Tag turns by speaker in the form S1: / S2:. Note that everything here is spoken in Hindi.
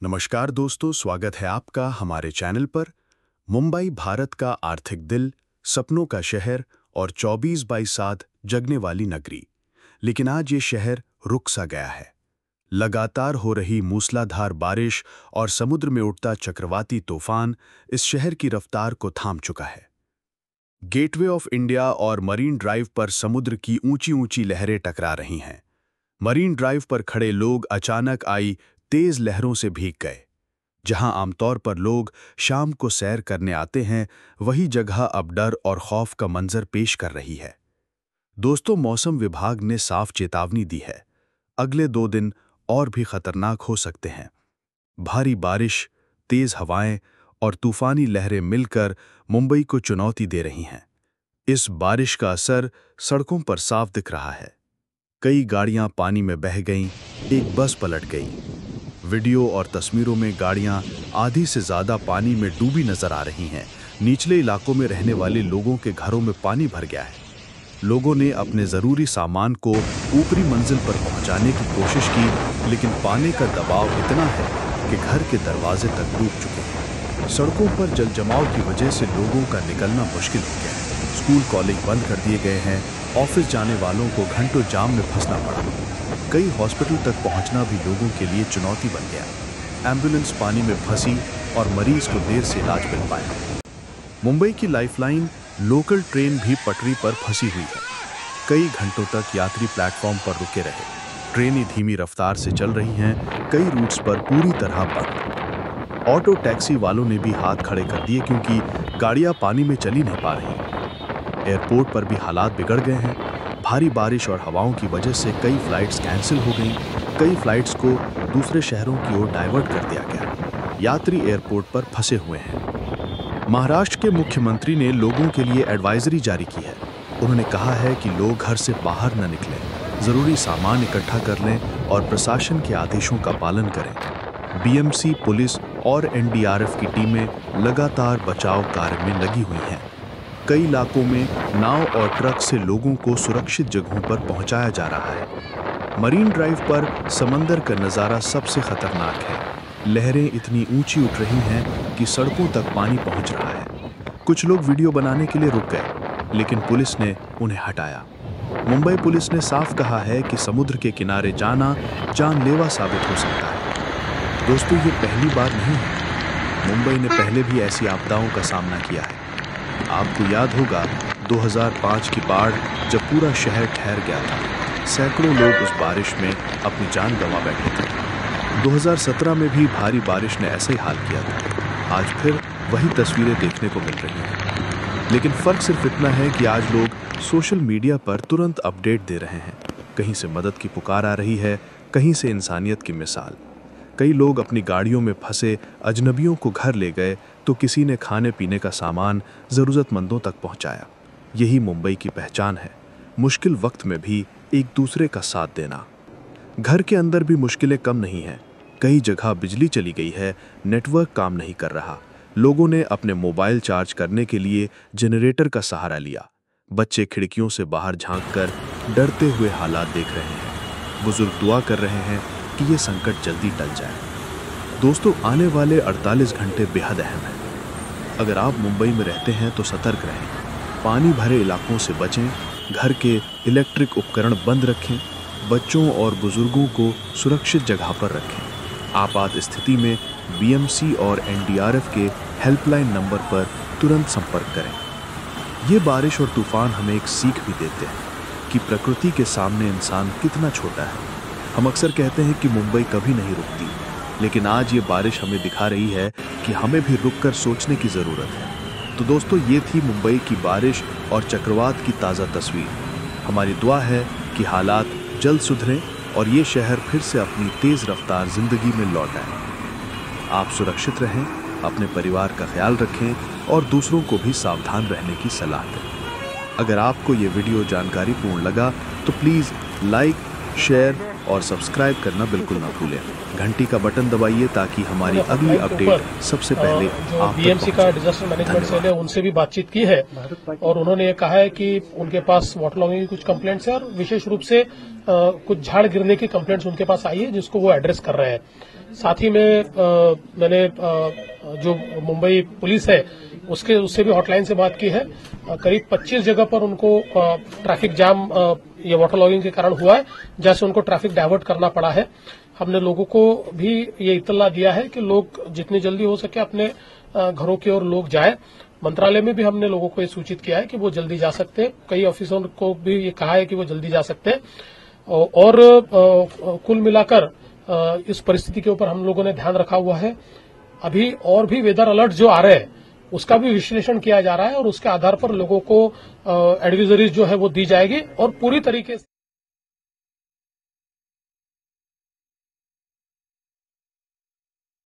S1: नमस्कार दोस्तों, स्वागत है आपका हमारे चैनल पर। मुंबई भारत का आर्थिक दिल, सपनों का शहर और 24/7 जगने वाली नगरी। लेकिन आज ये शहर रुक सा गया है। लगातार हो रही मूसलाधार बारिश और समुद्र में उठता चक्रवाती तूफान इस शहर की रफ्तार को थाम चुका है। गेटवे ऑफ इंडिया और मरीन ड्राइव पर समुद्र की ऊंची ऊंची लहरें टकरा रही हैं। मरीन ड्राइव पर खड़े लोग अचानक आई तेज लहरों से भीग गए। जहां आमतौर पर लोग शाम को सैर करने आते हैं, वही जगह अब डर और खौफ का मंजर पेश कर रही है। दोस्तों, मौसम विभाग ने साफ चेतावनी दी है। अगले 2 दिन और भी खतरनाक हो सकते हैं। भारी बारिश, तेज हवाएं और तूफानी लहरें मिलकर मुंबई को चुनौती दे रही हैं। इस बारिश का असर सड़कों पर साफ दिख रहा है। कई गाड़ियां पानी में बह गईं, एक बस पलट गई। वीडियो और तस्वीरों में गाड़ियां आधी से ज्यादा पानी में डूबी नजर आ रही हैं। निचले इलाकों में रहने वाले लोगों के घरों में पानी भर गया है। लोगों ने अपने जरूरी सामान को ऊपरी मंजिल पर पहुंचाने की कोशिश की, लेकिन पानी का दबाव इतना है कि घर के दरवाजे तक डूब चुके हैं। सड़कों पर जलजमाव की वजह से लोगों का निकलना मुश्किल हो गया है। स्कूल कॉलेज बंद कर दिए गए हैं। ऑफिस जाने वालों को घंटों जाम में फंसना पड़ा। कई हॉस्पिटल तक पहुंचना भी लोगों के लिए चुनौती बन गया। एम्बुलेंस पानी में फंसी और मरीज को देर से इलाज मिल पाया। मुंबई की लाइफलाइन लोकल ट्रेन भी पटरी पर फंसी हुई है। कई घंटों तक यात्री प्लेटफॉर्म पर रुके रहे। ट्रेनें धीमी रफ्तार से चल रही हैं, कई रूट्स पर पूरी तरह बंद। ऑटो टैक्सी वालों ने भी हाथ खड़े कर दिए क्योंकि गाड़ियां पानी में चल ही नहीं पा रही। एयरपोर्ट पर भी हालात बिगड़ गए हैं। भारी बारिश और हवाओं की वजह से कई फ्लाइट्स कैंसिल हो गईं। कई फ्लाइट्स को दूसरे शहरों की ओर डाइवर्ट कर दिया गया। यात्री एयरपोर्ट पर फंसे हुए हैं। महाराष्ट्र के मुख्यमंत्री ने लोगों के लिए एडवाइजरी जारी की है। उन्होंने कहा है कि लोग घर से बाहर न निकलें, जरूरी सामान इकट्ठा कर लें और प्रशासन के आदेशों का पालन करें। बीएमसी, पुलिस और एनडीआरएफ की टीमें लगातार बचाव कार्य में लगी हुई हैं। कई इलाकों में नाव और ट्रक से लोगों को सुरक्षित जगहों पर पहुंचाया जा रहा है। मरीन ड्राइव पर समंदर का नज़ारा सबसे खतरनाक है। लहरें इतनी ऊंची उठ रही हैं कि सड़कों तक पानी पहुंच रहा है। कुछ लोग वीडियो बनाने के लिए रुक गए, लेकिन पुलिस ने उन्हें हटाया। मुंबई पुलिस ने साफ कहा है कि समुद्र के किनारे जाना जानलेवा साबित हो सकता है। दोस्तों, ये पहली बार नहीं है। मुंबई ने पहले भी ऐसी आपदाओं का सामना किया है। आपको याद होगा 2005 की बाढ़, जब पूरा शहर ठहर गया था। सैकड़ों लोग उस बारिश में अपनी जान गंवा बैठे थे। 2017 में भी भारी बारिश ने ऐसा ही हाल किया था। आज फिर वही तस्वीरें देखने को मिल रही हैं। लेकिन फर्क सिर्फ इतना है कि आज लोग सोशल मीडिया पर तुरंत अपडेट दे रहे हैं। कहीं से मदद की पुकार आ रही है, कहीं से इंसानियत की मिसाल। कई लोग अपनी गाड़ियों में फंसे अजनबियों को घर ले गए, तो किसी ने खाने पीने का सामान ज़रूरतमंदों तक पहुंचाया। यही मुंबई की पहचान है, मुश्किल वक्त में भी एक दूसरे का साथ देना। घर के अंदर भी मुश्किलें कम नहीं हैं। कई जगह बिजली चली गई है, नेटवर्क काम नहीं कर रहा। लोगों ने अपने मोबाइल चार्ज करने के लिए जनरेटर का सहारा लिया। बच्चे खिड़कियों से बाहर झांककर डरते हुए हालात देख रहे हैं। बुजुर्ग दुआ कर रहे हैं कि ये संकट जल्दी टल जाए। दोस्तों, आने वाले 48 घंटे बेहद अहम हैं। अगर आप मुंबई में रहते हैं तो सतर्क रहें, पानी भरे इलाकों से बचें, घर के इलेक्ट्रिक उपकरण बंद रखें, बच्चों और बुजुर्गों को सुरक्षित जगह पर रखें। आपात स्थिति में बीएमसी और एनडीआरएफ के हेल्पलाइन नंबर पर तुरंत संपर्क करें। ये बारिश और तूफान हमें एक सीख भी देते हैं कि प्रकृति के सामने इंसान कितना छोटा है। हम अक्सर कहते हैं कि मुंबई कभी नहीं रुकती, लेकिन आज ये बारिश हमें दिखा रही है कि हमें भी रुककर सोचने की ज़रूरत है। तो दोस्तों, ये थी मुंबई की बारिश और चक्रवात की ताज़ा तस्वीर। हमारी दुआ है कि हालात जल्द सुधरें और ये शहर फिर से अपनी तेज़ रफ्तार ज़िंदगी में लौट आए। आप सुरक्षित रहें, अपने परिवार का ख्याल रखें और दूसरों को भी सावधान रहने की सलाह दें। अगर आपको ये वीडियो जानकारीपूर्ण लगा तो प्लीज़ लाइक, शेयर और सब्सक्राइब करना बिल्कुल ना भूलें। घंटी का बटन दबाइए ताकि हमारी अगली अपडेट सबसे पहले आप तक
S2: बीएमसी का
S1: पहुंचे।
S2: डिजास्टर मैनेजमेंट सेल है, उनसे भी बातचीत की है और उन्होंने ये कहा है कि उनके पास वाटर लॉगिंग की कुछ कंप्लेंट्स है और विशेष रूप से कुछ झाड़ गिरने की कंप्लेंट्स उनके पास आई है जिसको वो एड्रेस कर रहे हैं। साथ ही में मैंने जो मुंबई पुलिस है उससे भी हॉटलाइन से बात की है। करीब 25 जगह पर उनको ट्रैफिक जाम ये वाटर लॉगिंग के कारण हुआ है, जैसे उनको ट्रैफिक डाइवर्ट करना पड़ा है। हमने लोगों को भी ये इत्तला दिया है कि लोग जितनी जल्दी हो सके अपने घरों की ओर लोग जाए। मंत्रालय में भी हमने लोगों को ये सूचित किया है कि वो जल्दी जा सकते हैं। कई ऑफिसरों को भी ये कहा है कि वो जल्दी जा सकते हैं और कुल मिलाकर इस परिस्थिति के ऊपर हम लोगों ने ध्यान रखा हुआ है। अभी और भी वेदर अलर्ट जो आ रहे हैं उसका भी विश्लेषण किया जा रहा है और उसके आधार पर लोगों को एडवाइजरीज जो है वो दी जाएगी और पूरी तरीके से